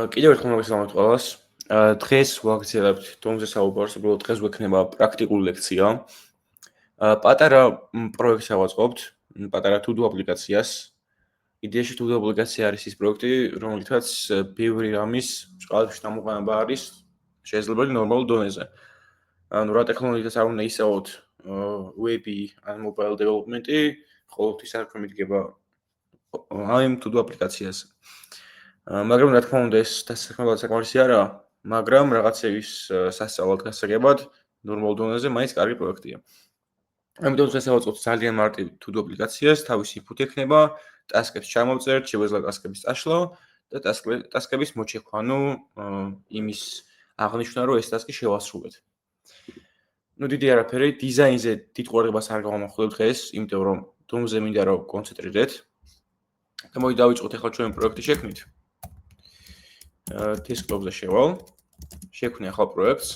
კიდევ ერთხელ მოგესალმებით ყველას. დღეს ვაგრძელებთ დომზე საუბარს, უბრალოდ დღეს გვექნება პრაქტიკული ლექცია. პატარა პროექტს ავაწყობთ, პატარა to-do აპლიკაციას. იდეაში to-do აპლიკაცია არის ის პროექტი, რომელთაც ბევრი რამის წყალში გამოყენება არის შესაძლებელი ნორმალურ დონეზე. ანუ რა ტექნოლოგიას არ უნდა ისაუბროთ, web-ი ან mobile development-ი, ყოველთვის არ მიდგება ამ to-do აპლიკაციაზე. მაგრამ რა თქმა უნდა ეს დასაქმებად საკმარისი არაა, მაგრამ რაღაცების სასწავლად გასაგებად ნორმალურ დონეზე მაინც კარგი პროექტია. ამიტომ დღეს ავაწყობთ ძალიან მარტივ to-do აპლიკაციას, თავისი input ექნება, ტასკებს ჩამოვწერთ, შეგვეძლება ტასკების წაშლა და ტასკების მოჩექვა, ანუ იმის აღნიშვნა, რომ ეს ტასკი შევასრულეთ. დიდი არაფერი, დიზაინზე დიდ ყურადღებას არ გავამახვილებ დღეს, იმიტომ რომ დომზე მინდა რომ კონცენტრირდეთ. და მოდი დავიწყოთ ახლა ჩვენი პროექტის შექმნით. Desktop-ზე შევალ, შექმნი ახალ პროექტს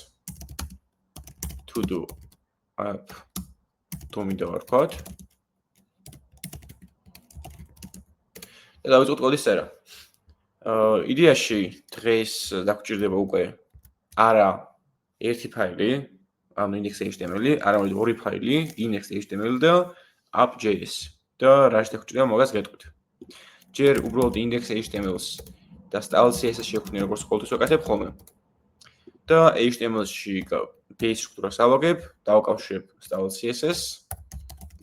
to-do app დომი დავარქვათ. და დავიწყოთ კოდის წერა. იდეაში დღეს დაგვჭირდება უკვე არა ერთი ფაილი, ანუ index.html, არამედ ორი ფაილი, index.html და app.js. და რა შეგვჭირდება მაგას გეტყვით. ჯერ უბრალოდ index.html-ს და style CSS შექმნი როგორც ყოველთვის ვაკეთებ ხოლმე. და HTML-ში base სტრუქტურას ავაგებ, დავაკავშირებ style CSS,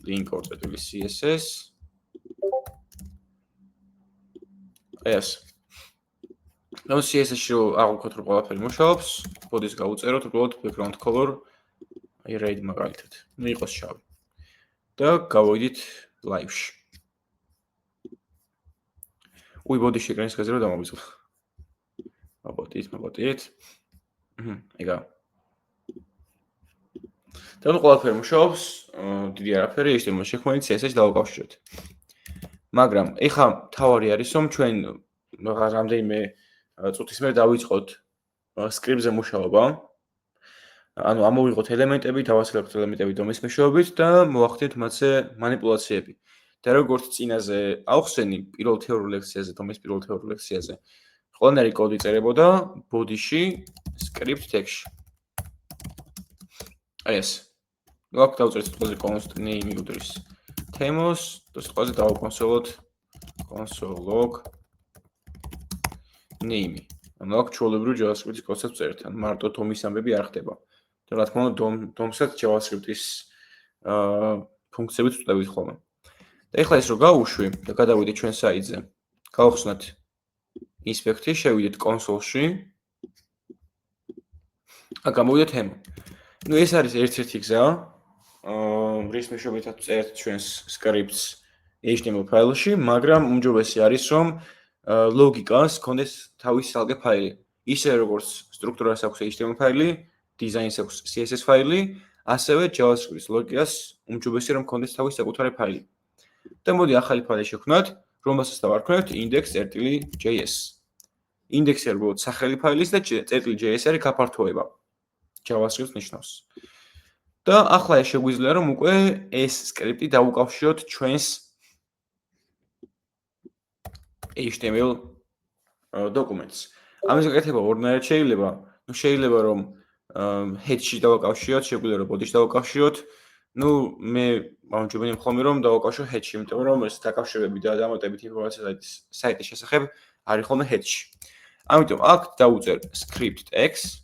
link.css. ეს. ნუ CSS-ში აღუქოთ რომ ყველაფერი მუშაობს, ბოდის გავუწეროთ უბრალოდ background color აი red მაგალითად. ნუ იყოს შავი. და გავიდით live-ში. ბოდი შეკრენის ხეზე რომ დამოვიწყო. მაბოდით. ეგა. და ნუ ყველაფერი მუშაობს, დიდი არაფერი, HTML შექმნით CSS-ში დავაკავშირეთ. მაგრამ ეხლა თავარი არის რომ ჩვენ რამდენიმე წუთის მერე დავიწყოთ script-ზე მუშაობა. ანუ ამოვიღოთ ელემენტები, დავასრულებთ ელემენტები დომის მეშვეობით და მოვახდინოთ მათზე манипуляციები. და როგორც წინაზე ავხსენი პირველ თეორიულ ლექციაზე, დომის პირველ თეორიულ ლექციაზე, ყველანაირი კოდი წერებოდა body-ში, script text-ში. აი ეს. ნუ აქ დავწერთ სიტყვაზე const name უდრის themos და სიტყვაზე დავაკონსოლოთ console log name. ანუ აქ ჩვეულებრივ JavaScript-ის კოდსაც წერთ, ან მარტო დომის ამბები არ ხდება. და რა თქმა უნდა დომსაც JavaScript-ის ფუნქციებით ვწდებით ხოლმე. და ეხლა ეს რო გავუშვი და გადავიდეთ ჩვენ საიტზე. გავხსნათ inspect-ი, შევიდეთ console-ში. აქ გამოვიდა theme. ნუ ეს არის ერთ-ერთი გზა, რის მეშვეობითაც წერთ ჩვენს scripts HTML ფაილში, მაგრამ უმჯობესი არის რომ ლოგიკას ქონდეს თავისი ალგე ფაილი. ისე როგორც სტრუქტურას აქვს HTML ფაილი, დიზაინს აქვს CSS ფაილი, ასევე JavaScript-ის ლოგიკას უმჯობესი რომ ქონდეს თავისი საკუთარი ფაილი. და მოდი ახალი ფაილი შევქმნათ, რომელსაც დავარქმევთ index.js. Index-ი არის სახელი ფაილის და .js არის გაფართოება. JavaScript-ს ნიშნავს. და ახლა ეს შეგვიძლია რომ უკვე ეს სკრიპტი დავუკავშიროთ ჩვენს HTML დოკუმენტს. ამის გაკეთება ორნაირად შეიძლება. ნუ შეიძლება რომ head-ში დავაკავშიროთ, შეგვიძლია რომ body-ში დავაკავშიროთ. ნუ მე მომჯობინებ ხოლმე რომ დავაკავშირო head-ში, იმიტომ რომ ეს დაკავშირებები და დამატებით ინფორმაცია საიტის შესახებ არის ხოლმე head-ში. ამიტომ აქ დავუწერ script text,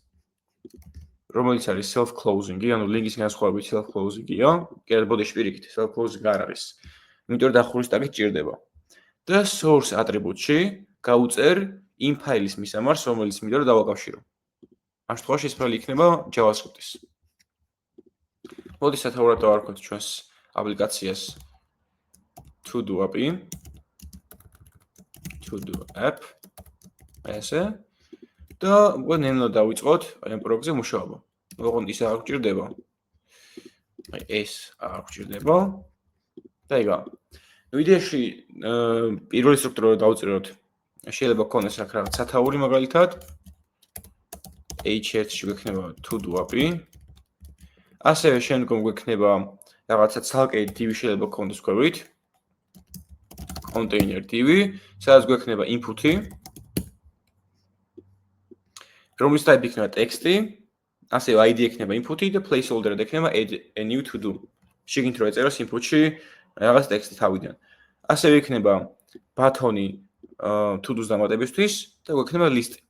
რომელიც არის self-closing-ი, ანუ ლინკის განსხვავებით self-closing-ია, კიდევ body-ში პირიქით self-closing არ არის. იმიტომ რომ დახურის ტაგი სჭირდება. და source atribute-ში გავუწერ იმ ფაილის მისამართს, რომელიც მინდა რომ დავაკავშირო. ამ შემთხვევაში ეს ფაილი იქნება JavaScript-ის. მოდი სათაურად დავარქვათ ჩვენს აპლიკაციას to-do app-ი. To-do app. ესე. და უკვე ნელ-ნელა დავიწყოთ აი ამ პროექტზე მუშაობა. ოღონდ ის არ გვჭირდება. აი ეს არ გვჭირდება. და იგა. ნუ იდეაში პირველი სტრუქტურა რომ დავწეროთ, შეიძლება გქონდეს აქ რაღაც სათაური მაგალითად. h1-ში გვექნება to-do app-ი. ასევე შემდგომ გვექნება რაღაცა ცალკე div შეიძლება გქონდეს ქვევით. container div, სადაც გვექნება input-ი. რომლის ტაიპი იქნება ტექსტი, ასევე ID იქნება input-ი და placeholder-ად იქნება add a new to do. შეგინთ რომ ეწეროს input-ში რაღაც ტექსტი თავიდან. ასევე იქნება ბათონი to do-ს დამატებისთვის და გვექნება list.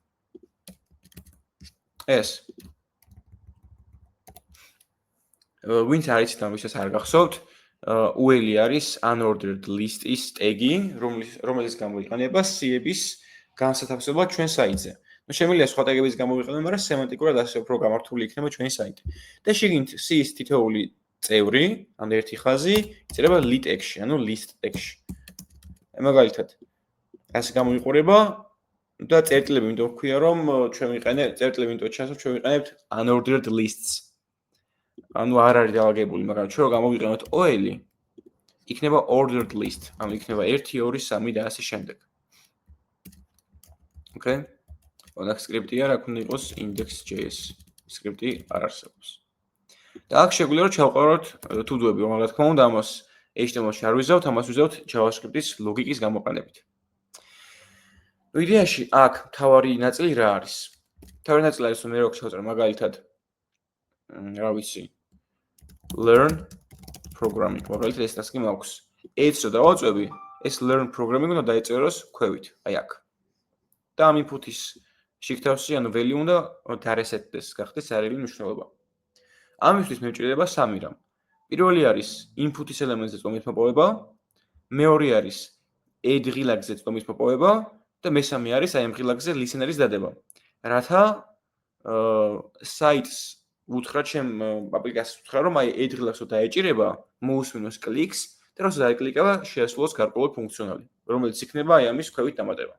ეს ვინც არ იცით ამ ვისაც არ გახსოვთ, უელი არის unordered list-ის ტეგი, რომელიც გამოიყენება C-ების განსათავსებლად ჩვენ საიტზე. ნუ შემიძლია სხვა ტეგების გამოვიყენოთ, მაგრამ სემანტიკურად ასე უფრო გამართული იქნება ჩვენი საიტი. და შეგინთ C-ის თითოეული წევრი, ან ერთი ხაზი იწერება lit tag-ში, ანუ list tag-ში. მაგალითად, ასე გამოიყურება და წერტილები იმიტომ ვქვია, რომ ჩვენ ვიყენებთ წერტილები იმიტომ ჩასვლა, ჩვენ ვიყენებთ unordered lists. ანუ არ არის დაალაგებული, მაგრამ ჩვენ რომ გამოვიყენოთ OL-ი, იქნება ordered list, ანუ იქნება 1 2 3 და ასე შემდეგ. Okay? ოღონდ სკრიპტია, რა ქონდა იყოს index.js. სკრიპტი არ არსებობს. და აქ შეგვიძლია რომ ჩავყაროთ to-do-ები, მაგრამ რა თქმა უნდა, ამას HTML-ში არ ვიზავთ, ამას ვიზავთ JavaScript-ის ლოგიკის გამოყენებით. ნუ იდეაში აქ თავარი ნაწილი რა არის? თავარი ნაწილი არის რომ მე როგორ შევწერ მაგალითად რა ვიცი learn programming, მაგალითად ეს ტასკი მაქვს. AIDS-ს რო დავაწვევი, ეს learn programming უნდა დაეწეროს ქვევით, აი აქ. და ამ input-ის შიგთავსი, ანუ value უნდა დარეsetდეს, გახდეს არელი მნიშვნელობა. ამისთვის მე ვჭირდება სამი რამ. პირველი არის input-ის ელემენტზე წვდომის მოპოვება, მეორე არის add ღილაკზე წვდომის მოპოვება და მესამე არის აი ამ ღილაკზე listener-ის დადება. რათა საიტს უთხრა ჩემ აპლიკაციას უთხრა რომ აი add ღილაკს დაეჭირება, მოусმინოს კლიქს და როცა დაეკლიკება, შეასრულოს გარკვეული ფუნქციონალი, რომელიც იქნება აი ამის ქვევით დამატება.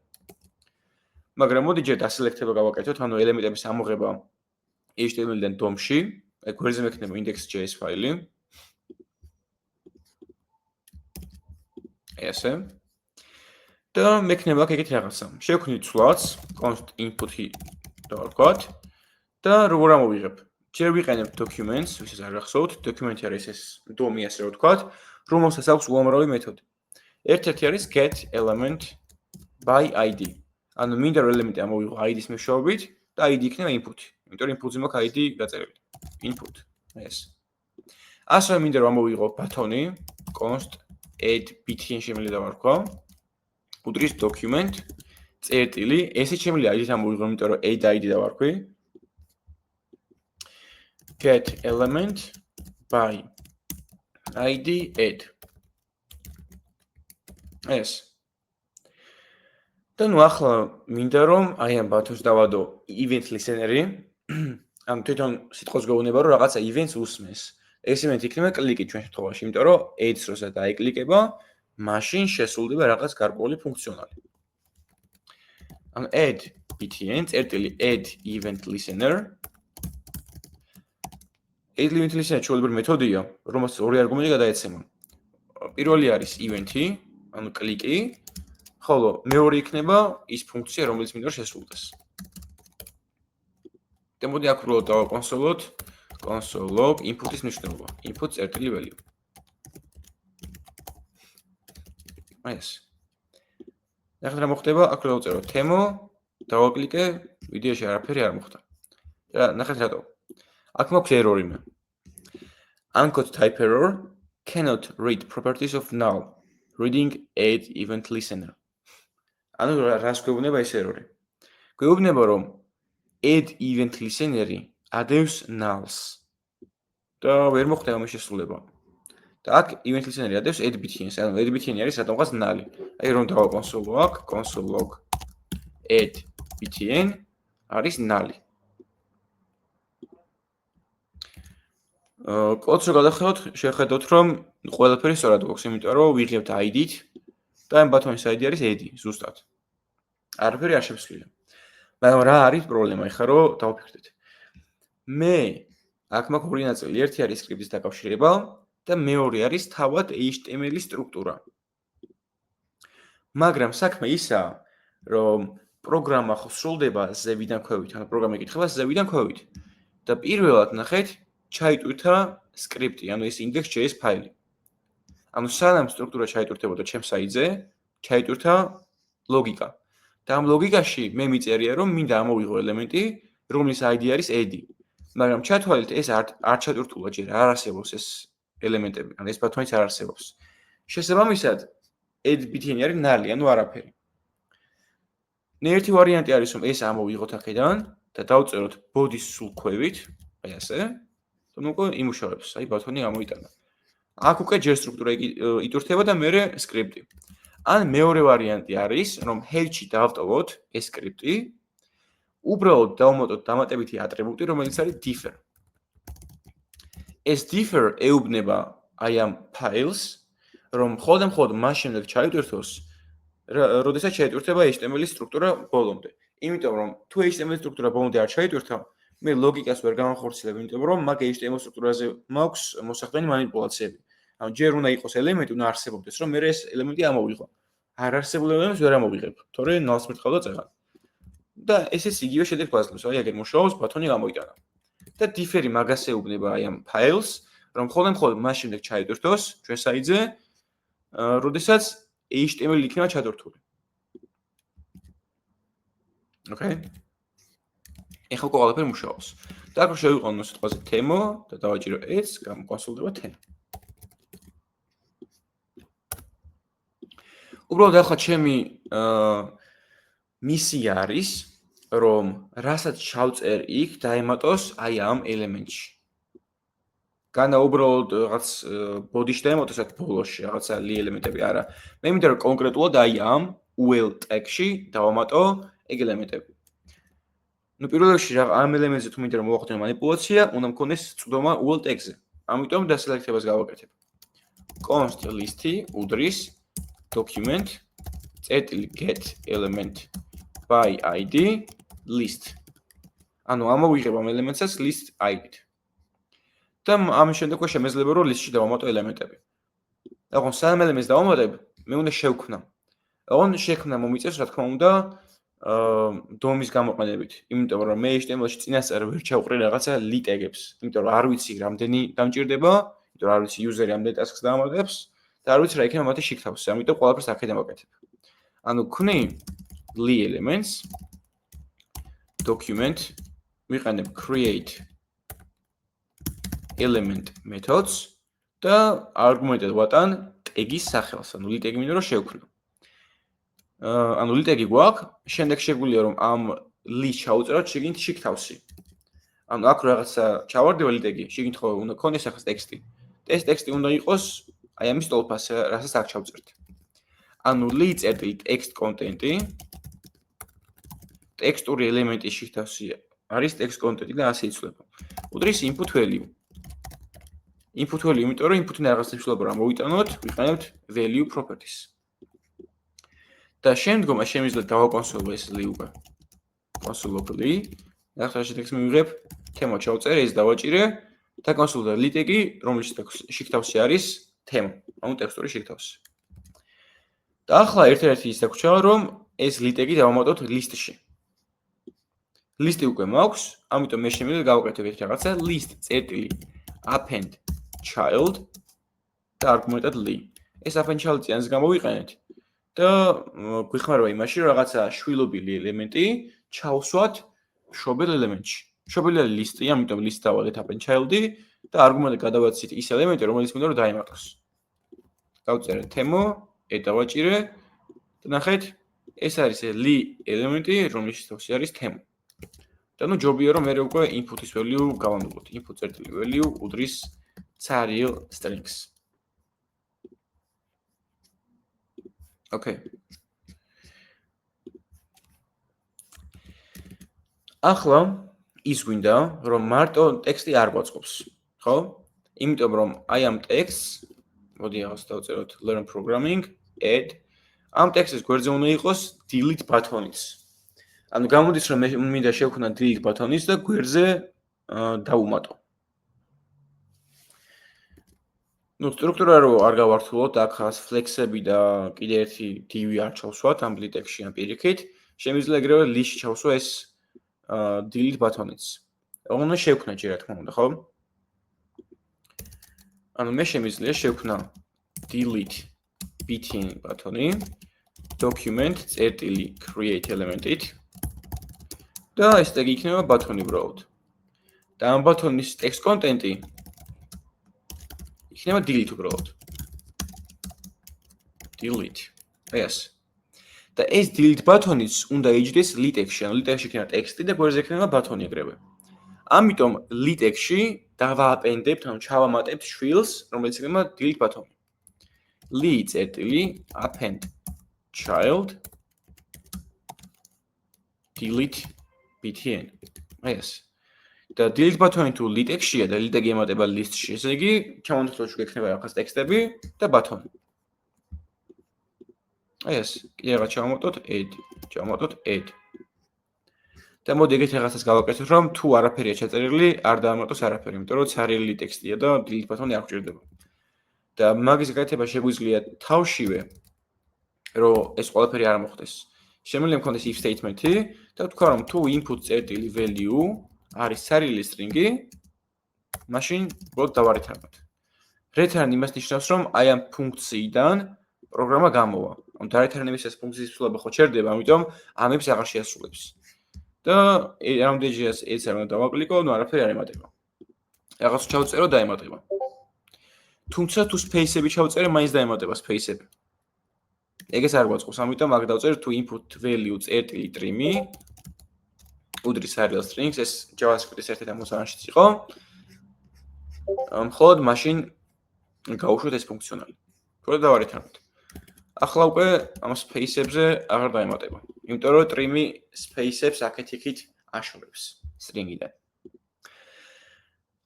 მაგრამ მოდი ჯერ დასელექტება გავაკეთოთ, ანუ ელემენტების ამოღება HTML-დან DOM-ში, აი გვერდზე მექნება index.js ფაილი. ესე. და მექნება აქ ეგეთი რაღაცა. შევქმნით ცვლაც, const input-ი დავარქვათ და როგორ ამოვიღებ? ჯერ ვიყენებთ documents, ვისაც არ გახსოვთ, document-ი არის ეს DOM-ი ასე რომ ვთქვათ, რომელსაც აქვს უამრავი მეთოდი. ერთ-ერთი არის get element by ID. ანუ მინდა რომ ელემენტი ამოვიღო ID-ის მეშვეობით და ID იქნება input-ი. იმიტომ რომ input-ზე მაქვს ID გაწერილი. Input. ეს. ასევე მინდა რომ ამოვიღო ბათონი, const add btn შემიძლია დავარქვა. უდრის document წერტილი, ესე შემიძლია ID-ით ამოვიღო, იმიტომ რომ add ID დავარქვი. Get element by ID add. ეს. და ნუ ახლა მინდა რომ აი ამ ბათონს დავადო event listener-ი. ანუ თვითონ სიტყვის გვეუბნება რომ რაღაცა events უსმენს. ეს event იქნება კლიკი ჩვენ შემთხვევაში, იმიტომ რომ add-ს როცა დაიკლიკება, მაშინ შესრულდება რაღაც გარკვეული ფუნქციონალი. ანუ add btn წერტილი add event listener. add event listener ჩვეულებრივი მეთოდია, რომელსაც ორი არგუმენტი გადაეცემა. პირველი არის event-ი, ანუ კლიკი, ხოლო მეორე იქნება ის ფუნქცია, რომელიც მინდა შესრულდეს. და მოდი აქ უბრალოდ დავაკონსოლოთ console log input-ის მნიშვნელობა. input წერტილი value. ეს. ახლა რა მოხდება? აქ რა ვწერო? Themo, დავაკლიკე, ვიდეოში არაფერი არ მოხდა. და ნახეთ რატო. აქ მაქვს error-ი მე. Uncode type error cannot read properties of null. Reading add event listener. ანუ რას გვეუბნება ეს error-ი? გვეუბნება რომ add event listener-ი ადევს nulls. და ვერ მოხდება ამ შესრულება. და აქ event listener-ი ადევს add btn-ს, ანუ add btn-ი არის რატომღაც null-ი. აი რომ დავაკონსოლო აქ console log add btn არის null-ი. კოდს რო გადახელოთ, შეხედოთ რომ ყველაფერი სწორად გვაქვს, იმიტომ რომ ვიღებთ ID-ით და ამ ბათონის ID არის add ზუსტად. არაფერი არ შეცვლია. მაგრამ რა არის პრობლემა? ეხლა რომ დავფიქრდეთ. მე აქ მაქვს ორი ნაწილი, ერთი არის სკრიპტის დაკავშირება და მეორე არის თავად HTML-ის სტრუქტურა. მაგრამ საქმე ისაა, რომ პროგრამა სრულდება ზევიდან ქვევით, ანუ პროგრამა იკითხება ზევიდან ქვევით. და პირველად ნახეთ, ჩაიტვირთა სკრიპტი, ანუ ეს index.js ფაილი. ანუ სანამ სტრუქტურა ჩაიტვირთებოდა ჩემს საიტზე, ჩაიტვირთა ლოგიკა. და ამ ლოგიკაში მე მიწერია, რომ მინდა ამოვიღო ელემენტი, რომლის ID არის ed. მაგრამ ჩათვალეთ ეს არ ჩატვირთულა ჯერ არ არსებობს ეს ელემენტები, ან ეს ბათონიც არ არსებობს. შესაბამისად ed ბითიანი არის ნალი, ანუ არაფერი. ერთი ვარიანტი არის რომ ეს ამოვიღოთ აქედან და დავწეროთ body-s სულქვევით, აი ასე. და უკვე იმუშავებს, აი ბათონი გამოიტანა. აქ უკვე ჯერ სტრუქტურა იტვირთება და მერე სკრიპტი. ან მეორე ვარიანტი არის რომ head-ში დავტოვოთ ეს სკრიპტი, უბრალოდ დავუმატოთ დამატებითი ატრიბუტი, რომელიც არის differ. ეს differ ეუბნება აი ამ files, რომ მხოლოდ მას შემდეგ ჩაიტვირთოს, როდესაც შეიტვირთება HTML-ის სტრუქტურა ბოლომდე. იმიტომ რომ თუ HTML-ის სტრუქტურა ბოლომდე არ ჩაიტვირთა, მე ლოგიკას ვერ გამახორციელებ, იმიტომ რომ მაგ HTML სტრუქტურაზე მაქვს მოსახდენი манипуляციები. ანუ ჯერ უნდა იყოს ელემენტი, უნდა არსებობდეს, რომ მე ეს ელემენტი ამოვიღო. არ არსებულ ელემენტს ვერ ამოვიღებ, თორემ ნალს მერტყავდა წეღან. და ესეც იგივე შედეგს გვაძლევს, აი აგერ მუშაობს, ბათონი გამოიტანა. და differ-ი მაგას ეუბნება აი ამ files, რომ მხოლოდ მას შემდეგ ჩაიტვირთოს ჩვენ საიტზე, როდესაც HTML იქნება ჩატვირთული. Okay? ეხლა ყველაფერი მუშაობს. და აქ შევიყვანო სიტყვაზე თემო და დავაჭირო ეს, გამოკონსოლდება თემა. უბრალოდ ახლა ჩემი მისია არის, რომ რასაც ჩავწერ იქ დაემატოს აი ამ ელემენტში. განა უბრალოდ რაღაც body-ში დაემატოს აქ ბოლოში რაღაცა ალი ელემენტები არა. მე მინდა რომ კონკრეტულად აი ამ ul tag-ში დავამატო ეგ ელემენტები. ნუ პირველ რიგში ამ ელემენტზე თუ მინდა რომ მოვახდინო манипуляცია, უნდა მქონდეს წვდომა ul tag-ზე. ამიტომ დასელექტებას გავაკეთებ. const list-ი უდრის document get element by id list. ანუ ამოვიღებ ამ ელემენტსაც list id-ით. და ამის შემდეგ შემეძლება რომ list-ში დავამატო ელემენტები. აღონ სამ ელემენტს დავამატებ, მე უნდა შევქმნა. აღონ შექმნა მომიწევს რა თქმა უნდა დომის გამოყენებით. იმიტომ რომ მე HTML-ში წინასწარ ვერ ჩავყრი რაღაცა lit tag-ებს. იმიტომ რომ არ ვიცი რამდენი დამჭირდება, იმიტომ რომ არ ვიცი user-ი ამდენ tasks დაამატებს და არ ვიცი რა იქნება მათი შიგთავსი. ამიტომ ყველაფერს აქედან ვაკეთებ. ანუ ქმნი li elements document ვიყენებ create element methods და არგუმენტად ვატან tag-ის სახელს. ანუ li tag მინდა რომ შევქმნო. ანუ li tag-ი გვაქვს, შემდეგ შეგვიძლია რომ ამ li ჩაუწეროთ შიგნით შიგთავსი. ანუ აქ რაღაცა ჩავარდება li tag-ი, შიგნით ხო უნდა ქონდეს ახლა ტექსტი. ეს ტექსტი უნდა იყოს აი ამის ტოლფას, რასაც აქ ჩავწერთ. ანუ li წერტილი text content-ი ტექსტური ელემენტის შიგთავსი არის text content-ი და ასე იცვლება. უდრის input value. Input value, იმიტომ რომ input-ი რაღაც მნიშვნელობა რა მოვიტანოთ, ვიყენებთ value properties. და შემდგომ შემიძლია დავაკონსოლო ეს li უკვე. console locally. ახლა შედეგს მივიღებ, თემა ჩავწერე, ეს დავაჭირე და console-და li tag-ი, რომლის შიგთავსი არის თემა, ანუ ტექსტური შიგთავსი. და ახლა ერთ-ერთი ის დაგვრჩა, რომ ეს li tag-ი დავამატოთ list-ში. list-ი უკვე მაქვს, ამიტომ მე შემიძლია გავაკეთებ ერთ რაღაცა list წერტილი append child და არგუმენტად li. ეს append child წიანს გამოვიყენეთ და გვიხმარება იმაში, რომ რაღაცა შვილობილი ელემენტი ჩავსვათ მშობელ ელემენტში. მშობელი list-ი, ამიტომ list დავალეთ append child-ი და არგუმენტად გადავაცით ის ელემენტი, რომელიც მინდა რომ დაემატოს. გავწერე თემო, დავაჭირე და ნახეთ, ეს არის li ელემენტი, რომლის შიგთავსი არის თემა. და ნუ ჯობია რომ მე უკვე input-ის value გავამატოთ. input წერტილი value უდრის real strings. Okay. ახლა ის გვინდა რომ მარტო ტექსტი არ გვაწყობს, ხო? იმიტომ რომ აი ამ ტექსტს, მოდი ახლა დავწეროთ learn programming add ამ ტექსტის გვერდზე უნდა იყოს delete ბათონიც. ანუ გამოდის რომ მე მინდა შევქმნა delete ბათონიც და გვერდზე დავუმატო. ნუ სტრუქტურა რო არ გავართულოთ, აქ ხას flex-ები და კიდე ერთი div-ი არ ჩავსვათ ამ li tag-ში ან პირიქით, შემიძლია ეგრევე list-ში ჩავსვა ეს delete ბათონიც. უნდა შევქმნა ჯერ რა თქმა უნდა, ხო? ანუ მე შემიძლია შევქმნა delete button ბათონი document წერტილი create element-ით და ეს ტეგი იქნება ბათონი უბრალოდ. და ამ ბათონის text content-ი იქნება delete უბრალოდ. delete. ეს. და ეს delete ბათონიც უნდა იჯდეს LaTeX-ში, ანუ LaTeX-ში იქნება ტექსტი და გვერდზე იქნება ბათონი ეგრევე. ამიტომ LaTeX-ში დავააპენდებთ, ანუ ჩავამატებთ შვილს, რომელიც იქნება delete ბათონი. append child delete btn. ეს. და delete ბათონი თუ LaTeX-შია და LaTeX ემატება list-ში, ესე იგი, ჩამონთქვაში გექნება ახაც ტექსტები და ბათონი. ეს, კიდე რაღაც ჩავამატოთ add. და მოდი ეგეთ რაღაცას გავაკეთოთ, რომ თუ არაფერია ჩაწერილი, არ დაამატოს არაფერი, იმიტომ რომ ცარიელი ტექსტია და delete ბათონი არ გვჭირდება. და მაგის გაკეთება შეგვიძლია თავშივე, რომ ეს ყველაფერი არ მოხდეს. შემიძლია მქონდეს if statement-ი და ვთქვა, რომ თუ input.value არის ცარიელი string-ი, მაშინ უბრალოდ დავარეturn-ოთ. return იმას ნიშნავს, რომ აი ამ ფუნქციიდან პროგრამა გამოვა. ანუ დარეturn-ების ეს ფუნქციის ცვლილება ხო ჩერდება, ამიტომ ამებს აღარ შეასრულებს. და რამდენჯერაც ეს არ უნდა დავაკლიკო, ნუ არაფერი არ ემატება. რაღაც ჩავწერო და ემატება. თუმცა თუ space-ები ჩავწერე, მაინც დაემატება space-ები. ეგეც არ გვაწყობს, ამიტომ აქ დავწერ თუ input value trim უდრის serial strings, ეს JavaScript-ის ერთ-ერთი ამოცანაშიც იყო. მხოლოდ მაშინ გავუშვათ ეს ფუნქციონალი. თორე დავარეturn-ოთ. ახლა უკვე ამ space-ებზე აღარ დაემატება. იმიტომ რომ trim-ი space-ებს აქეთ-იქით აშორებს string-იდან.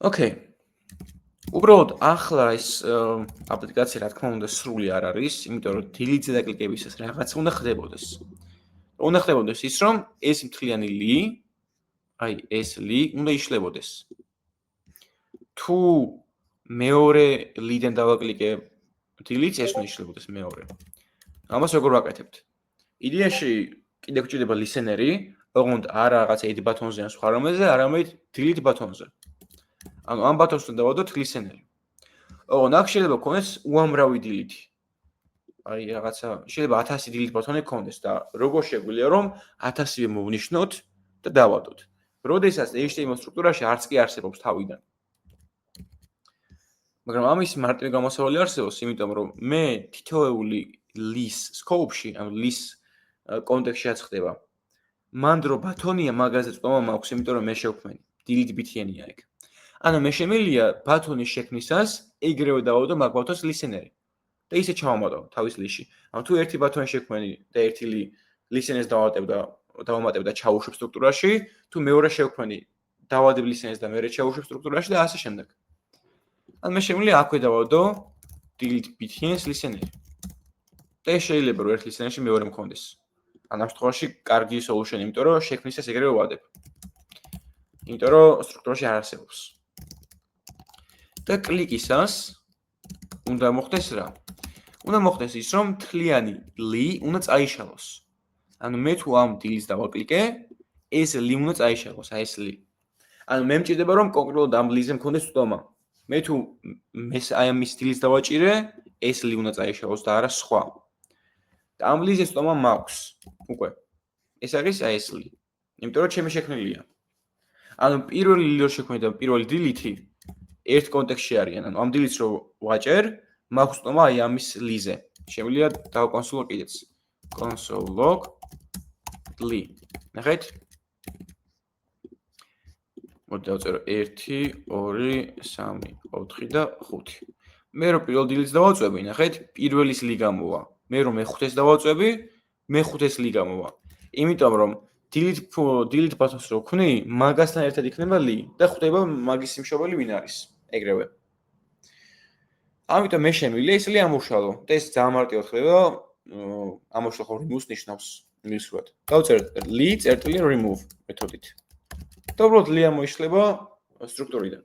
Okay. უბრალოდ ახლა ეს აპლიკაცია რა თქმა უნდა სრული არ არის, იმიტომ რომ delete-ზე დაკლიკებისას რაღაც უნდა ხდებოდეს. უნდა ხდებოდეს ის, რომ ეს მთლიანი li, აი ეს li უნდა იშლებოდეს. თუ მეორე li-დან დავაკლიკე delete ეს უნდა იშლებოდეს მეორე. ამას როგორ ვაკეთებთ? იდეაში კიდე გვჭირდება listener-ი, ოღონდ არა რაღაც add ბატონზე ან სხვა რომელზე, არამედ delete ბატონზე. ანუ ამ ბატონს უნდა დავადოთ listener-ი. ოღონდ აქ შეიძლება გქონდეს უამრავი delete. აი რაღაცა შეიძლება 1000 delete ბატონი გქონდეს და როგორ შეგვიძლია რომ 1000-ივე მოვნიშნოთ და დავადოთ. როდესაც HTML სტრუქტურაში არც კი არსებობს თავიდან. მაგრამ ამის მარტივი გამოსავალი არსებობს, იმიტომ რომ მე თითოეული lis scope-ში, ანუ lis კონტექსტში აცხდება. მანდ რო ბატონია მაგაზე წვომა მაქვს, იმიტომ რომ მე შევქმენი. delete btn-ია ეგ. ანუ მე შემიძლია ბატონის შექმნისას ეგრევე დავადო მაგ ბატონს listener-ი. და ისე ჩავამატო თავის list-ში. ანუ თუ ერთი ბატონი შექმენი და ერთი listener-ს დავამატებ და ჩავუშვებ სტრუქტურაში, თუ მეორე შევქმენი დავადებ listener-ს და მეორე ჩავუშვებ სტრუქტურაში და ასე შემდეგ. ან მე შემიძლია აქვე დავადო delete btn-ს listener-ი. და შეიძლება რომ ერთ listener-ში მეორე მქონდეს. ან ამ შემთხვევაში კარგი solution, იმიტომ რომ შექმნისას ეგრევე ვადებ. იმიტომ რომ სტრუქტურაში არ არსებობს. და კლიკისას უნდა მოხდეს რა? უნდა მოხდეს ის, რომ მთლიანი li უნდა წაიშალოს. ანუ მე თუ ამ delete-ს დავაკლიკე, ეს li უნდა წაიშალოს, აი ეს li. ანუ მე მჭირდება რომ კონკრეტულად ამ li-ზე მქონდეს წვდომა. მე თუ აი ამ delete-ს დავაჭირე, ეს li უნდა წაიშალოს და არა სხვა. და ამ li-ზე წვდომა მაქვს. უკვე. ეს არის აი ეს li. იმიტომ რომ ჩემი შექმნილია. ანუ პირველი li რო შექმნე და პირველი delete-ი ერთ კონტექსტში არიან. ანუ ამ delete-ს რო ვაჭერ, მაქვს წვდომა აი ამის li-ზე. შემიძლია დავკონსოლო კიდეც. console log li. ნახეთ? მოდი დავწერო 1 2 3 4 და 5. მე რო პირველ delete-ს დავაწვევი, ნახეთ, პირველის li გამოვა. მე რო მეხუთეს დავაწვევი, მეხუთეს li გამოვა. იმიტომ რომ delete ბატონს რო ვქნი, მაგასთან ერთად იქნება li და ხვდება მაგის სიმშობელი ვინ არის. ეგრევე. ამიტომ მე შემიძლია ეს li ამოშალო და ეს ძალიან მარტივად ხდება, ამოშლა ხო remove ნიშნავს მისვლად. დავწერთ li.remove მეთოდით. და უბრალოდ li ამოიშლება სტრუქტურიდან.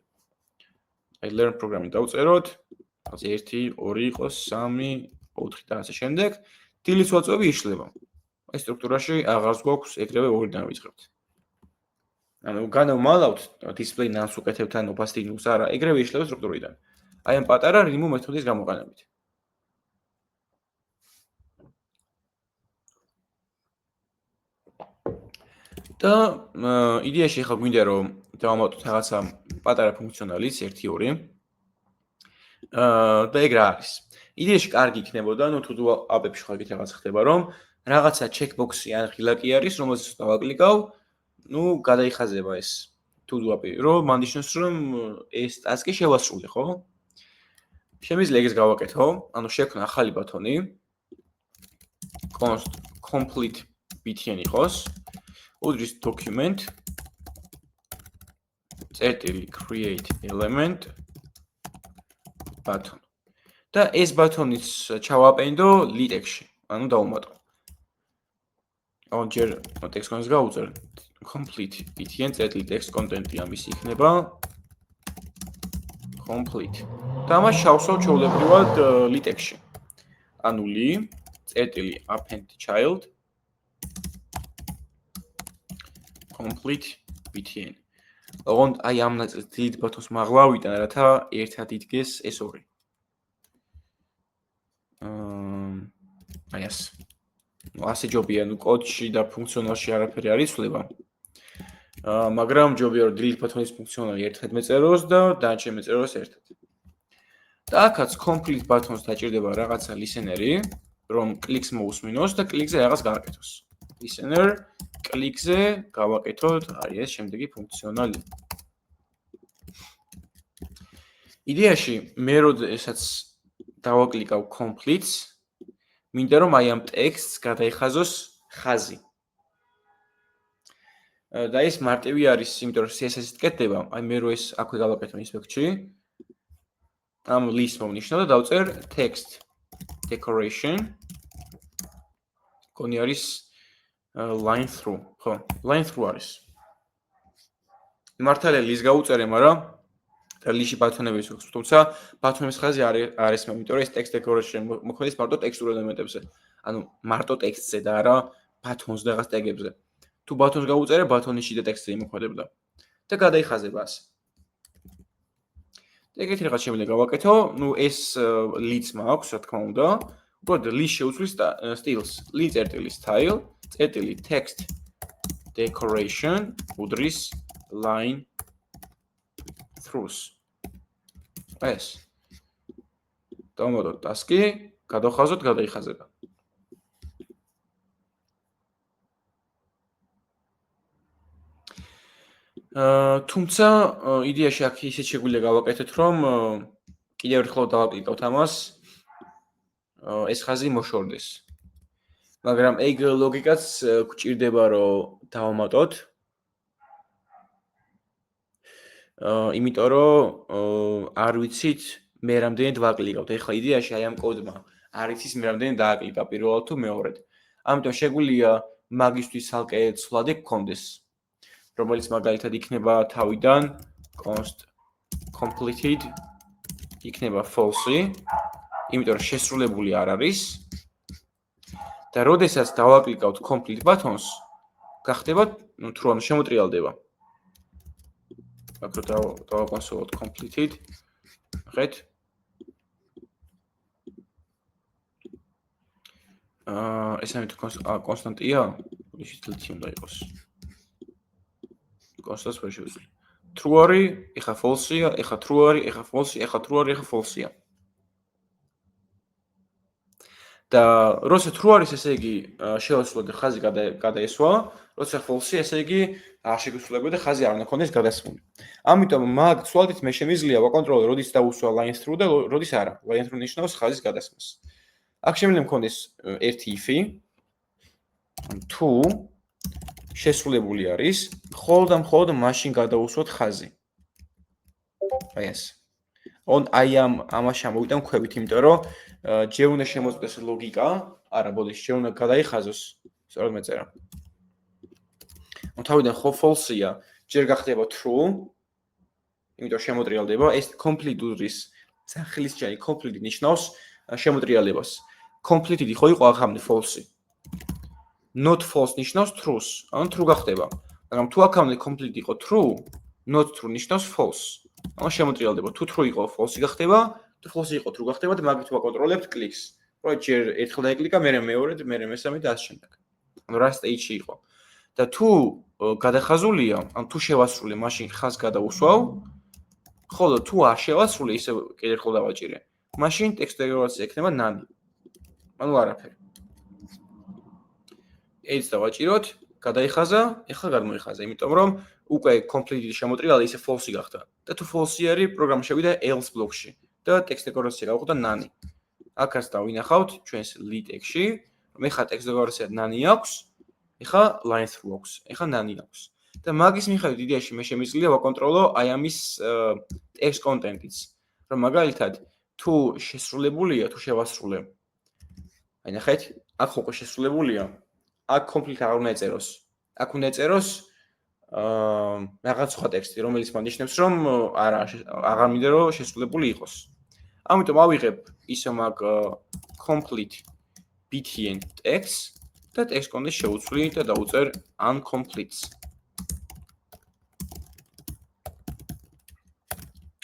აი learn program-ი დავწეროთ, ასე 1 2 იყოს 3 4 და ასე შემდეგ. delete-ს ვაწვევი იშლება. აი სტრუქტურაში აღარს გვაქვს ეგრევე ორიდან ვიწყებთ. ანუ განვმალავთ display none-ს უკეთებთ ან opacity nul-ს არა, ეგრევე იშლება სტრუქტურიდან. აი ამ პატარა remove მეთოდის გამოყენებით. და იდეაში ხა გვინდა რომ დავამატოთ რაღაცა პატარა ფუნქციონალიც 1-2 და ეგ რა არის იდეაში კარგი იქნებოდა ნუ თუ აპებში ხარ გით რაღაც ხდება რომ რაღაცა ჩეკბოქსი ან ღილაკი არის რომელსაც დავაკლიკავ ნუ გადაიხაზება ეს თუ აპი რომ მანდიშნოს რომ ეს ტასკი შევასრულე ხო შემიძლია ეგეს გავაკეთო ანუ შექმნა ახალი ბატონი const complete btn იყოს უდრის document წერტილი create element button და ეს ბატონიც ჩავაპენდო litex-ში ანუ დავუმატო ან ჯერ text content გავუწერ complete btn წერტილი text content-ი ამის იქნება complete და ამას შავსავ ჩვეულებრივად litex-ში ანუ li წერტილი append child complete btn ოღონდ აი ამ ნაწილს delete ბატონს მაღლავიდან რათა ერთად იდგეს ეს ორი აი ეს ნუ ასე ჯობია ნუ კოდში და ფუნქციონალში არაფერი არ იცვლება მაგრამ ჯობია რომ delete ბატონის ფუნქციონალი ერთად მეწეროს და დანარჩენი მეწეროს ერთად და აქაც complete ბატონს დაჭირდება რაღაცა listener-ი რომ კლიქს მოусმინოს და კლიქზე რაღაც გააკეთოს listener კლიქზე გავაკეთოთ აი ეს შემდეგი ფუნქციონალი იდეაში მე როდესაც დავაკლიკავ complete-ს მინდა რომ აი ამ ტექსტს გადაიხაზოს ხაზი და ეს მარტივი არის იმიტომ რომ CSS-ით კეთდება აი მე რო ეს აქვე გავაკეთო inspect-ში ამ list მომნიშნავ და დავწერ text decoration კონი არის line through ხო line through არის მართალია list გავუწერე მაგრამ და list-ში ბატონები აქვს თუმცა ბატონების ხაზი არ ესმევ იმიტომ რომ ეს text decoration მოქმედებს მარტო ტექსტურ ელემენტებზე ანუ მარტო ტექსტზე და არა ბატონს და რაღაც ტეგებზე თუ ბატონს გავუწერე ბატონის შიდა ტექსტზე იმოქმედებდა და გადაიხაზება ასე ეგეთი რაღაც შემიძლია გავაკეთო ნუ ეს list მაქვს რა თქმა უნდა უბრალოდ list შეუცვლის სტილს list წერტილი style წერტილი text decoration უდრის line throughs ეს დავამატოთ ტასკი გადავხაზოთ გადაიხაზება თუმცა იდეაში აქ ისე შეგვიძლია გავაკეთოთ რომ კიდევ ერთხელ დავაკლიკავთ ამას ეს ხაზი მოშორდეს მაგრამ ეგ ლოგიკაც გვჭირდება რომ დავამატოთ იმიტომ რომ არ ვიცით მე რამდენი დავაკლიკავთ ეხლა იდეაში აი ამ კოდმა არ იცის მე რამდენი დააკლიკა პირველად თუ მეორედ ამიტომ შეგვიძლია მაგისთვის ალკე ცვლადი გქონდეს რომელიც მაგალითად იქნება თავიდან const completed იქნება false-ი იმიტომ რომ შესრულებული არ არის და როდესაც დავაკლიკავთ complete ბატონს გახდება ნუ თუ ანუ შემოტრიალდება აქ რო დავაკონსოლოთ completed ხეთ ეს ამით კონსტანტია შეიძლება უნდა იყოს კონსტანტს ვერ შევძლი true არის ეხა false-ია ეხა true არის ეხა false ეხა true არის ეხა false-ია და როცა true არის ესე იგი შევასრულოთ და ხაზი გადაესვა როცა false ესე იგი არ შეგვისრულებოდა ხაზი არ უნდა ქონდეს გადასმული ამიტომ მაგ ცვლადით მე შემიძლია ვაკონტროლო როდის დაუსვა line through და როდის არა line through ნიშნავს ხაზის გადასმას აქ შემიძლია მქონდეს ერთი if-ი თუ შესრულებული არის მხოლოდ მაშინ გადაუსვოთ ხაზი აი ეს აი ამას შემოვიდა მქვევით იმიტომ რომ ჯერ უნდა შემოწმდეს ლოგიკა არა ბოდიში ჯერ უნდა გადაიხაზოს სწორად მეწერა თავიდან ხო false-ია ჯერ გახდება true იმიტომ შემოტრიალდება ეს complete უდრის სახლის ჯარი complete ნიშნავს შემოტრიალებას completed ხო იყო ახამდე false not false ნიშნავს true-ს ანუ true გახდება მაგრამ თუ ახამდე complete იყო true not true ნიშნავს false ანუ შემოტრიალდება თუ true იყო false გახდება თუ false იყო true გახდება და მაგით ვაკონტროლებთ კლიქს რომ ჯერ ერთხელ დაეკლიკა მერე მეორედ მერე მესამე და ასე შემდეგ ანუ რა stage-ში იყო და თუ გადახაზულია, ან თუ შევასრულე, მაშინ ხაზს გადავუსვავ, ხოლო თუ არ შევასრულე, ისე კიდევ ერთხელ დავაჭირე, მაშინ ტექსტ დეკორაცია ექნება none. ანუ არაფერი. ეს დავაჭიროთ, გადაიხაზა, ეხლა გადმოიხაზა, იმიტომ რომ უკვე complete შემოტრიალა ისე false გახდა. და თუ false არის, პროგრამა შევიდა else ბლოკში და ტექსტ დეკორაცია გავხდა none. აქაც დავინახავთ ჩვენს lit text-ში, რომ ეხლა ტექსტ დეკორაცია none აქვს, ეხლა line through აქვს, ეხლა none აქვს. და მაგის მიხედვით იდეაში მე შემიძლია ვაკონტროლო აი ამის text content-იც. რომ მაგალითად თუ შესრულებულია, თუ შევასრულე. აი ნახეთ, აქ უკვე შესრულებულია. აქ complete აღარ უნდა ეწეროს. აქ უნდა ეწეროს რაღაც სხვა ტექსტი, რომელიც მანიშნებს, რომ აღარ მინდა რომ შესრულებული იყოს. ამიტომ ავიღებ ისე მაგ complete btn text და text content შევუცვლი და დავუწერ uncompletes.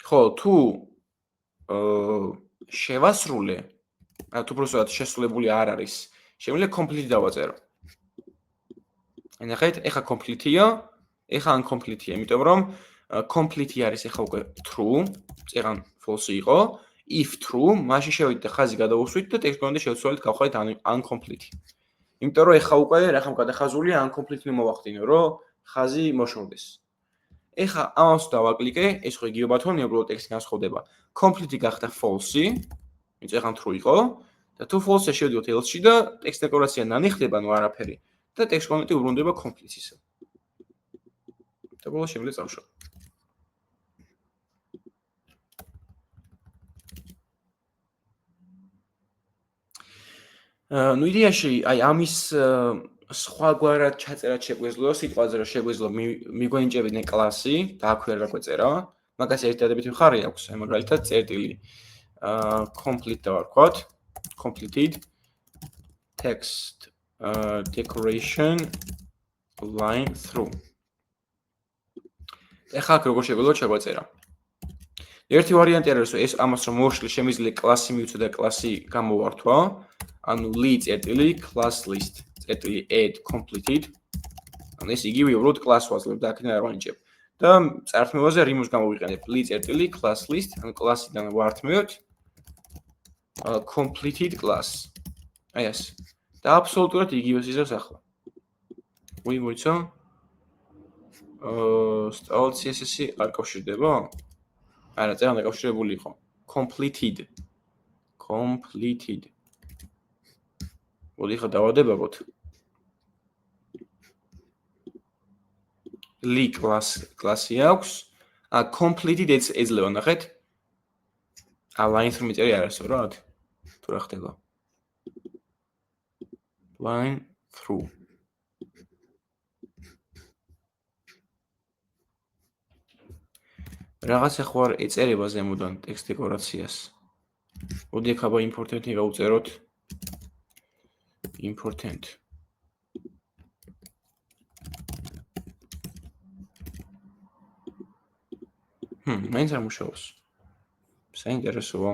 ხო, თუ შევასრულე, თუ პროსტად შესრულებული არ არის, შემიძლია complete დავაწერო. ნახეთ, ეხა complete-ია, ეხა uncompleted-ია, იმიტომ რომ complete არის ეხა უკვე true, წეგან false იყო, if true, მაშინ შევიდეთ და ხაზი გადავუსვით და text content შევცვალეთ გავხარეთ uncompleted. იმიტომ რომ ეხა უკვე რახამ გადახაზულია uncompleted მოვახდინო, რომ ხაზი მოშორდეს. ეხა ამას დავაკლიკე, ეს ხო იგივე ბათონია, უბრალოდ ტექსტი განსხვავდება. complete გახდა false, წეგან true იყო და თუ false შევიდოთ else-ში და text დეკორაცია none ხდება, ნუ არაფერი. და text content უბრუნდება complete-ისე. და ბოლოს შემიძლია წავშალო. ნუ იდეაში აი ამის სხვაგვარად ჩაწერად შეგვეძლო, სიტყვაზე რომ შეგვეძლო მიგვენიჭებიდნენ კლასი და აქვე რა გვეწერა, მაგას ერთადერთი მხარე აქვს, აი მაგალითად წერტილი complete დავარქვათ, completed text decoration line through. ეხლა აქ როგორ შეგვეძლო ჩაგვეწერა. ერთი ვარიანტი არის რომ ეს ამას რომ მოვშლი შემიძლია კლასი მივცე და კლასი გამოვართვა, ანუ lit წერტილი class list წერტილი add completed. ანუ ეს იგივე უბრალოდ კლას ვაძლევ და აქედან არ ვანიჭებ. და წართმევაზე remove გამოვიყენებ lit წერტილი class list, ანუ კლასიდან ვართმევთ completed class. აი ეს. და აბსოლუტურად იგივე სიზავს ახლა. მოიწო? სწავლ CSS-ი არ კავშირდება? არა, წერა დაკავშირებული იყო. Completed. მოდი ხა დავადებაგოთ. li კლასი აქვს. completed ეძლევა, ნახეთ. line through მიწერი არ არის, რა? თუ რა ხდება? line through. რაღაცა ხო არ ეწერება ზემოდან ტექსტ დეკორაციას. მოდი აქ აბა important-ი გავუწეროთ. important. მაინც არ მუშაობს. საინტერესოა.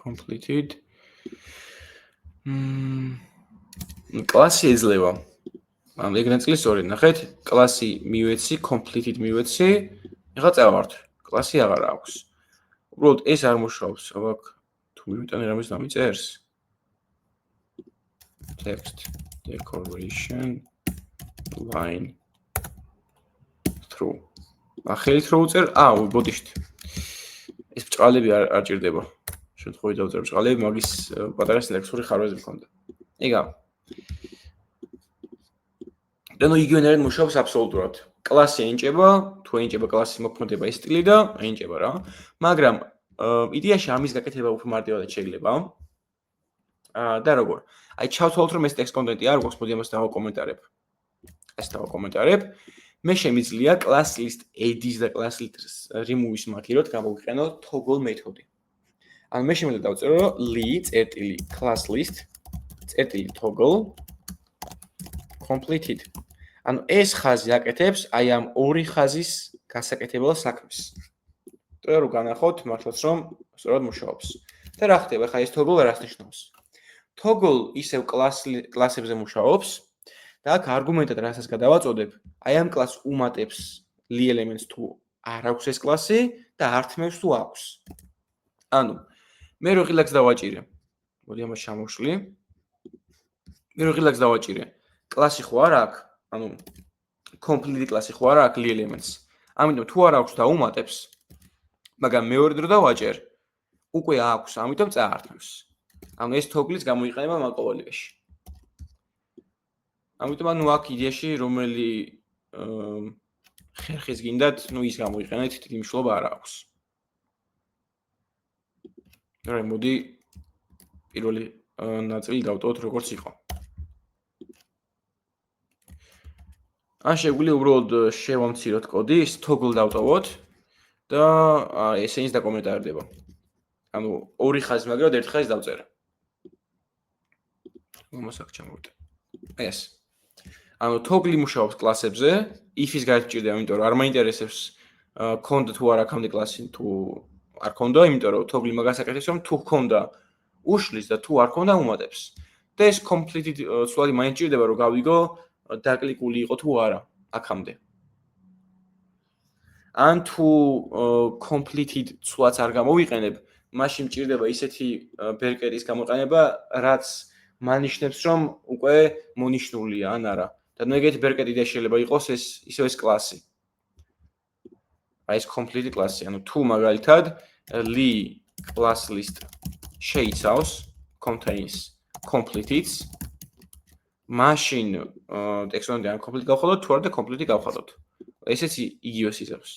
completed. კლასი ეძლევა. ამ ეგ ნაწილი სწორი, ნახეთ, კლასი მივეცი, completed მივეცი, ეხლა წავართ. კლასი აღარ აქვს. უბრალოდ ეს არ მუშაობს, აბა თუ მივიტანე რამეს დამიწერს. text decoration line through. ხელით რო უწერ, ბოდიშთ. ეს ბჭყალები არ ჭირდება. შემთხვევით დავწერ ბჭყალები, მაგის პატარა სილექსური ხარვეზი მქონდა. იგავ. და ნუ იგივენერად მუშაობს აბსოლუტურად. კლასი ენიჭება, თუ ენიჭება კლასის მოქმედება ის სტილი და ენიჭება რა. მაგრამ იდეაში ამის გაკეთება უფრო მარტივად შეიძლება. და როგორ? აი ჩავთვალოთ რომ ეს text content-ი არ გვაქვს, მოდი ამას დავაკომენტარებ. ეს დავაკომენტარებ. მე შემიძლია class list add-ის და class list remove-ის მაგიროთ გამოვიყენო toggle მეთოდი. ანუ მე შემიძლია დავწერო რომ li წერტილი class list წერტილი toggle completed. ანუ ეს ხაზი აკეთებს აი ამ ორი ხაზის გასაკეთებელ საქმეს. და რო განახოთ მართლაც რომ სწორად მუშაობს. და რა ხდება? ხა ეს toggle რას ნიშნავს? Toggle ისევ კლასებზე მუშაობს და აქ არგუმენტად რასაც გადავაწოდებ, აი ამ კლასს უმატებს li elements თუ არ აქვს ეს კლასი და ართმევს თუ აქვს. ანუ მე რო ღილაკს დავაჭირე. მოდი ამას ჩამოვშლი. მე რო ღილაკს დავაჭირე. კლასი ხო არ აქვს? ანუ complete კლასი ხო არ აქვს li elements. ამიტომ თუ არ აქვს და უმატებს, მაგრამ მეორე დრო დავაჭერ, უკვე აქვს, ამიტომ წაართმევს. ანუ ეს toggle-იც გამოიყენება მაყოველიაში. ამიტომ ანუ აქ იდეაში რომელი ხერხის გინდათ, ის გამოიყენეთ, დიდი მნიშვნელობა არ აქვს. რა მოდი პირველი ნაწილი დავტოვოთ როგორც იყო. ან შეგვიძლია უბრალოდ შევამციროთ კოდი, ის toggle დავტოვოთ და ესეც დაკომენტარდება. ანუ ორი ხაზი მაგრამ ერთ ხაზს დავწერე. მომასაკ ჩამოვიდე. ეს. ანუ toggle მუშაობს კლასებზე, if-ის გაიჭირდება, იმიტომ რომ არ მაინტერესებს ქონდა თუ არ აქამდე კლასი თუ არ ქონდა, იმიტომ რომ toggle მაგას აკეთებს, რომ თუ ქონდა უშლის და თუ არ ქონდა უმატებს. და ეს completed სულადი მაინც ჭირდება, რომ გავიგო დაკლიკული იყო თუ არა აქამდე. ან თუ completed სულაც არ გამოვიყენებ, მაშინ ჭირდება ისეთი ბერკეტის გამოყენება, რაც მანიშნებს, რომ უკვე მონიშნულია ან არა. და ნუ ეგეთი ბერკეტი და შეიძლება იყოს ისევ ეს კლასი. აი ეს completed კლასი, ანუ თუ მაგალითად li class list შეიცავს contains completed-ს მაშინ ტექსტონი ან complete გავხადოთ, თუ არა და complete გავხადოთ. ესეც იგივეს იზრავს.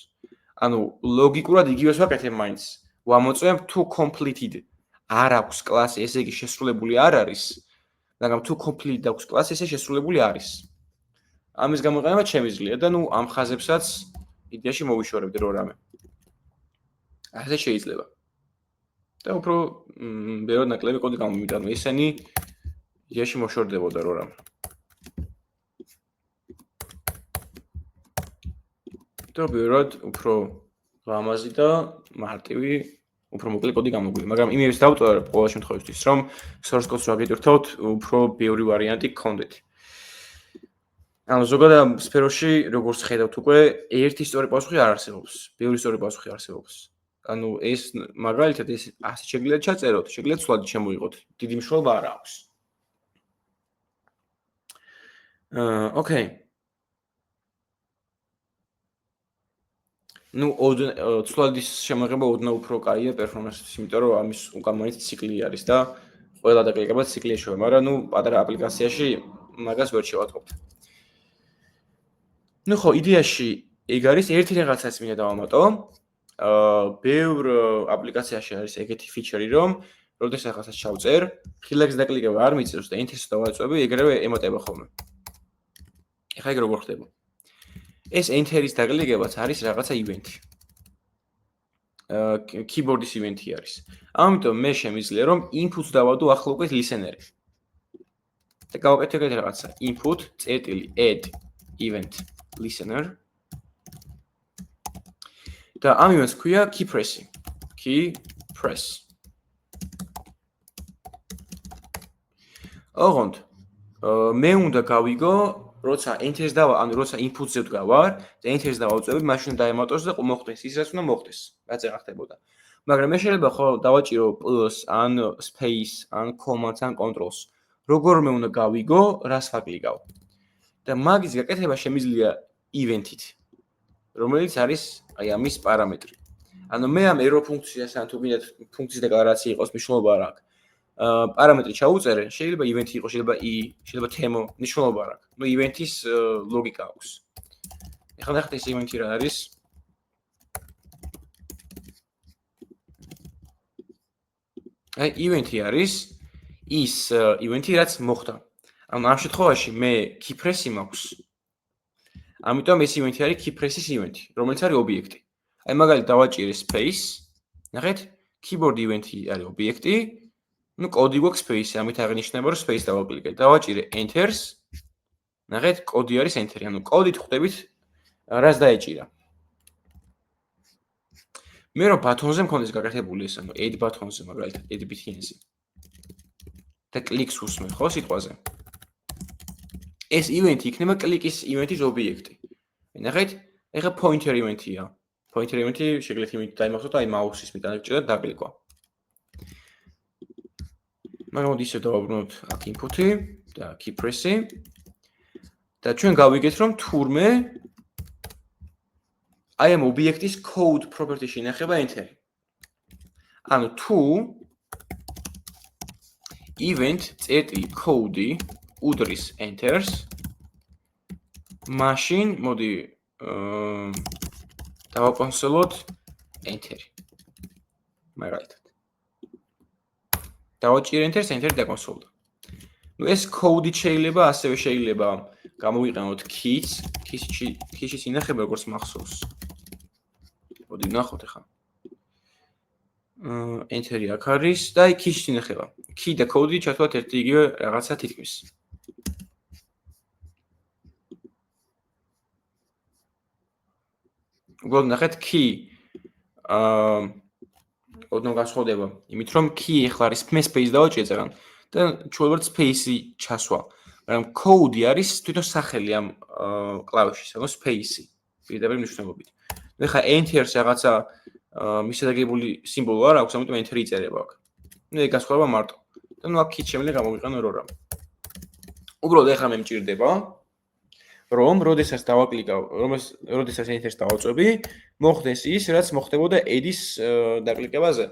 ანუ ლოგიკურად იგივეს ვაკეთებ მაინც. ვამოწმებ თუ completed არ აქვს კლასი, ესე იგი შესრულებული არ არის, მაგრამ თუ complete აქვს კლასი, ესე შესრულებული არის. ამის გამოყენება შემიძლია და ნუ ამ ხაზებსაც იდეაში მოვიშორებთ რო რამე. ასე შეიძლება. და უფრო ბევრად ნაკლები კოდი გამომივიდა, ანუ ესენი იდეაში მოშორდებოდა რო რამე. და ბევრად უფრო ლამაზი და მარტივი, უფრო მოკლე კოდი გამოგვიყვება, მაგრამ იმის დავტოვე ყოველ შემთხვევაში, რომ source code-ს ვაგიტვირთოთ, უფრო ბევრი ვარიანტი გქონდეთ. ანუ ზოგადად სფეროში, როგორც ხედავთ უკვე, ერთი სწორი პასუხი არ არსებობს, ბევრი სწორი პასუხი არსებობს. ანუ ეს მაგალითად ეს ასე შეგიძლიათ ჩაწეროთ, შეგიძლიათ სვლადი შემოიღოთ, დიდი მნიშვნელობა არ აქვს. ოკეი. ნუ სვლადის შემოღება ოდნავ უფრო კაია პერფორმანსის, იმიტომ რომ ამის უკან მაინც ციკლი არის და ყველა დაკლიდება ციკლი ეშვება, მაგრამ ნუ პატარა აპლიკაციაში მაგას ვერ შევატყობთ. ნუ ხო, იდეაში ეგ არის ერთი რაღაცაც მინდა დავამატო. ბევრ აპლიკაციაში არის ეგეთი ფიჩერი, რომ როდესაც რაღაცას ჩავწერ, ხილაკს დაკლიკება არ მიწევს და enter-ს დავაწვევი, ეგრევე ემატება ხოლმე. ეხლა ეგ როგორ ხდება? ეს enter-ის დაკლიკებაც არის რაღაცა ივენთი. keyboard-ის ივენთი არის. ამიტომ მე შემიძლია რომ input-ს დავადო ახლა უკვე listener-ი. და გავაკეთე ეგეთ რაღაცა input add event listener და ამ ივენთს ქვია key press. ოღონდ მე უნდა გავიგო როცა enter-ს ანუ როცა input-ზე ვდგავარ და enter-ს დავაწევი, მაშინ დაემატოს და მოხდეს ის რაც უნდა მოხდეს. რაც ეგ ხდებოდა. მაგრამ მე შეიძლება ხო დავაჭირო plus ან space ან command ან controls. როგორმე უნდა გავიგო, რას ვაკლიკავ. და მაგის გაკეთება შემიძლია event-ით, რომელიც არის აი ამის პარამეტრი. ანუ მე ამ error ფუნქციას ან თუ გინდათ ფუნქციის დეკლარაცია იყოს, მნიშვნელობა არ აქვს. პარამეტრი ჩაუწერე, შეიძლება event იყოს, შეიძლება შეიძლება თემო, მნიშვნელობა არ აქვს. ნუ event-ის ლოგიკა აქვს. ეხლა ნახეთ ეს event-ი რა არის? აი event-ი არის ის event-ი რაც მოხდა. ანუ ამ შემთხვევაში მე key press-ი მაქვს. ამიტომ ეს event-ი არის key press-ის event-ი, რომელიც არის ობიექტი. აი მაგალითად დავაჭირე space, ნახეთ, keyboard event-ი არის ობიექტი. ნუ კოდი გვაქვს space-ი, ამით აღნიშნება რომ space დავაკლიკე. დავაჭირე enter-ს. ნახეთ, კოდი არის enter-ი. ანუ კოდით ხვდებით რას დაეჭირა. მე რომ ბათონზე მქონდეს გაკეთებული ეს, ანუ add ბათონზე მაგალითად add button-ზე. და კლიქს უსმენ, ხო, სიტყვაზე. ეს ივენთი იქნება კლიკის ივენთის ობიექტი. ნახეთ, ეხლა pointer ივენთია. pointer ივენთი შეგიძლიათ იმით დაიმახსოვროთ, აი მაუსის მიტანა გჭირდა დაკლიკვა. მაგრამ მოდი ისე დავაბრუნოთ აქ input-ი და key press-ი. და ჩვენ გავიგეთ, რომ თურმე აი ამ ობიექტის code property-ში ინახება enter. ანუ თუ event წერტილი code-ი უდრის enters machine მოდი დავაკონსოლოთ enter. მაგალითად. დავაჭირე enters enter დაკონსოლდა. ნუ ეს code-ი შეიძლება ასევე შეიძლება გამოვიყენოთ key-ში ინახება როგორც მახსოვს. მოდი ნახოთ ახლა. enter-ი აქ არის და აი key-ში ინახება. Key და code-ი ჩართვათ ერთი იგივე რაღაცა თითქმის. უბრალოდ ნახეთ key ოდნავ განსხვავდება იმით რომ key ახლა არის space დავაჭრე ძალიან და ჩვეულებრივ space-ი ჩასვა. მაგრამ code-ი არის თვითონ სახელი ამ კლავიშის, ანუ space-ი პირდაპირ მნიშვნელობით. ეხლა enter-ს რაღაცა მისადაგებული სიმბოლო არ აქვს, ამიტომ enter-ი იწერება აქ. ნუ ეგ განსხვავება მარტო. და ნუ აქ key შემიძლია გამოვიყენო რო რამ. უბრალოდ ეხლა მე მჭირდება რომ როდესაც დავაკლიკავ, როდესაც enter-ს დავაწვევი, მოხდეს ის, რაც მოხდებოდა add-ის დაკლიკებაზე.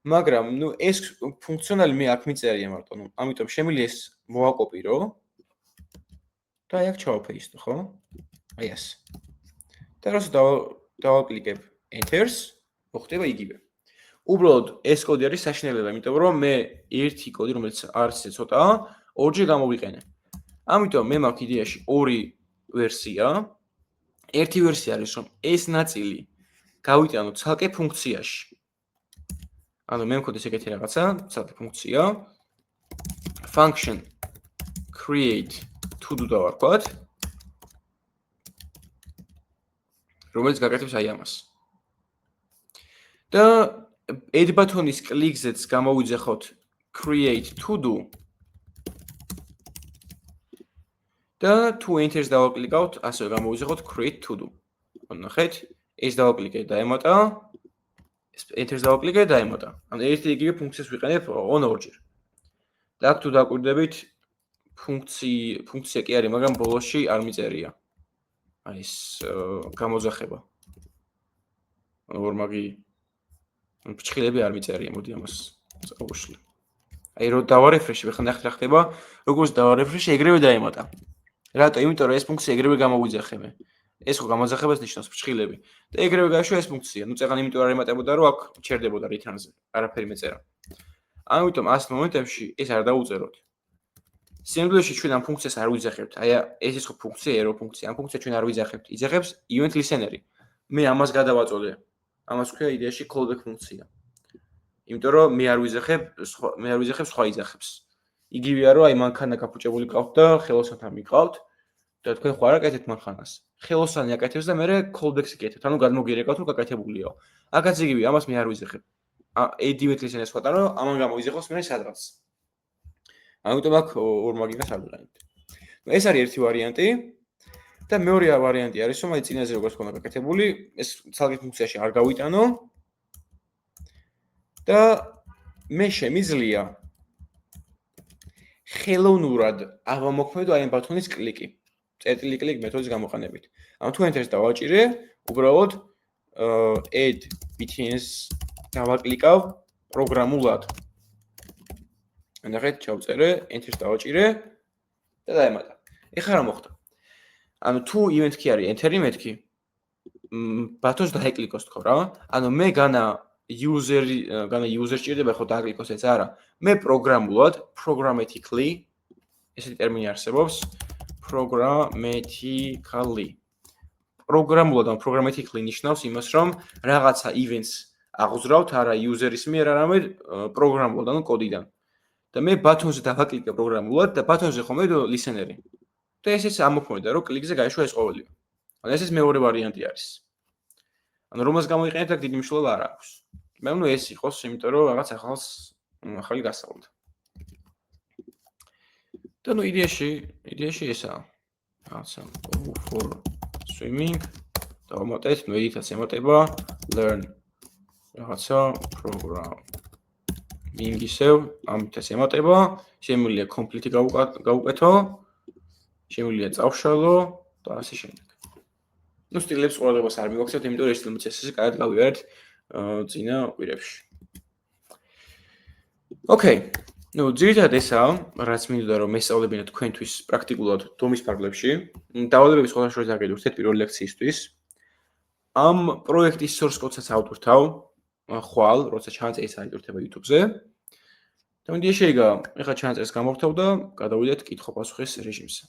მაგრამ ნუ ეს ფუნქციონალი მე აქ მიწერია მარტო, ნუ ამიტომ შემიძლია ეს მოვაკოპირო და აი აქ ჩავაფეისტო, ხო? აი ეს. და როცა დავაკლიკებ enter-ს, მოხდება იგივე. უბრალოდ ეს კოდი არის საშინელება, იმიტომ რომ მე ერთი კოდი, რომელიც არის ცოტაა, ორჯერ გამოვიყენე. ამიტომ მე მაქვს იდეაში ორი ვერსია. ერთი ვერსია არის, რომ ეს ნაწილი გავიტანო ცალკე ფუნქციაში. ანუ მე მქონდეს ეგეთი რაღაცა, ცალკე ფუნქცია function create to do დავარქვათ, რომელიც გაკეთებს აი ამას. და add button-ის კლიქზეც გამოვიძახოთ create to do და თუ enter-ს დავაკლიკავთ, ასევე გამოვიძახოთ create to do. ნახეთ, ეს დავაკლიკე და ემატა, enter-ს დავაკლიკე და ემატა. ანუ ერთი იგივე ფუნქციას ვიყენებ ორჯერ. და აქ თუ დაკვირდებით, ფუნქცია კი არის, მაგრამ ბოლოში არ მიწერია. აი ეს გამოძახება. ორმაგი ფრჩხილები არ მიწერია, მოდი ამას წავუშლი. აი რო დავარეფრეში, ხან ახლა ხდება, როგორც დავარეფრეში, ეგრევე დაემატა. რატო? იმიტომ რომ ეს ფუნქცია ეგრევე გამოვიძახებე. ეს ხო გამოძახებას ნიშნავს ფრჩხილები. და ეგრევე გააშვა ეს ფუნქცია. ნუ წეღან იმიტომ არ ემატებოდა, რომ აქ ჩერდებოდა return-ზე. არაფერი მეწერა. ამიტომ ასეთ მომენტებში ეს არ დაუწეროთ. სინამდვილეში ჩვენ ამ ფუნქციას არ ვიძახებთ. აი ეს ის ხო ფუნქცია, error ფუნქცია. ამ ფუნქციას ჩვენ არ ვიძახებთ. იძახებს event listener-ი. მე ამას გადავაწოდე. ამას ქვია იდეაში callback ფუნქცია. იმიტომ რომ მე არ ვიძახებ სხვა იძახებს. იგივეა რომ აი მანქანა გაფუჭებული ყავთ და ხელოსანთან მიყავთ და თქვენ ხო არ აკეთებთ მანქანას. ხელოსანი აკეთებს და მე callback-ს იკეთებთ. ანუ გადმოგიერეკავთ რომ გაკეთებულიაო. აქაც იგივეა, ამას მე არ ვიძახებ. event listener-ს ვატარო, ამან გამოიძახოს მე სადღაც. ამიტომ აქ ორმაგინას არ ვიყენებთ. ეს არის ერთი ვარიანტი და მეორე ვარიანტი არის, რომ აი წინაზე როგორც ქონდა გაკეთებული, ეს ცალკე ფუნქციაში არ გავიტანო და მე შემიძლია ხელოვნურად ავამოქმედო აი ამ ბატონის კლიკი. წერტილი კლიკ მეთოდის გამოყენებით. ანუ თუ enter-ს დავაჭირე, უბრალოდ add buttons დავაკლიკავ პროგრამულად. ნახეთ, ჩავწერე, enter-ს დავაჭირე და დაემატა. ეხლა რა მოხდა? ანუ თუ event key არის enter-ი მეთქი, ბატონს დაეკლიკოს თქო რა. ანუ მე განა user ჭირდება ხო დააკლიკოს ეს არა. მე პროგრამულად, programmatically ესეთი ტერმინი არსებობს, programmatically. პროგრამულად ან programmatically ნიშნავს იმას, რომ რაღაცა events აღუძრავთ არა user-ის მიერ, არამედ პროგრამულად, ანუ კოდიდან. და მე ბატონზე დავაკლიკე პროგრამულად და ბატონზე ხომე listener-ი. და ესეც ამოქმედა, რომ კლიკზე გაიშვა ეს ყოველივე. ანუ ეს მეორე ვარიანტი არის. ანუ რომელს გამოიყენეთ, აქ დიდი მნიშვნელობა არ აქვს. მე ვნა ეს იყოს, იმიტომ რომ რაღაც ახალი გასწავლდა. და ნუ იდეაში ესაა. რაღაცა go for swimming დავამატეთ, ნუ edit-აც ემატება learn რაღაცა program მინგისევ ამითაც ემატება, შემიძლია complete გავუკეთო, შემიძლია წავშალო და ასე შემდეგ. ნუ სტილებს ყურადღებას არ მივაქცევთ, იმიტომ რომ ეს სტილიც ესე კარგად გავიარეთ წინა კვირებში. ოკეი. ნუ ძირითადად ესაა, რაც მინდოდა რომ მესწავლებინა თქვენთვის პრაქტიკულად დომის ფარგლებში. დავალებების სხვადასხვა შორის აგედურთეთ პირველი ლექციისთვის. ამ პროექტის source code-საც ავტორთავ ხვალ, როცა ჩანაწერის აიტვირთება YouTube-ზე. და მინდა შეიძლება ეხლა ჩანაწერს გამოვთავ და გადავიდეთ კითხვა-პასუხის რეჟიმზე.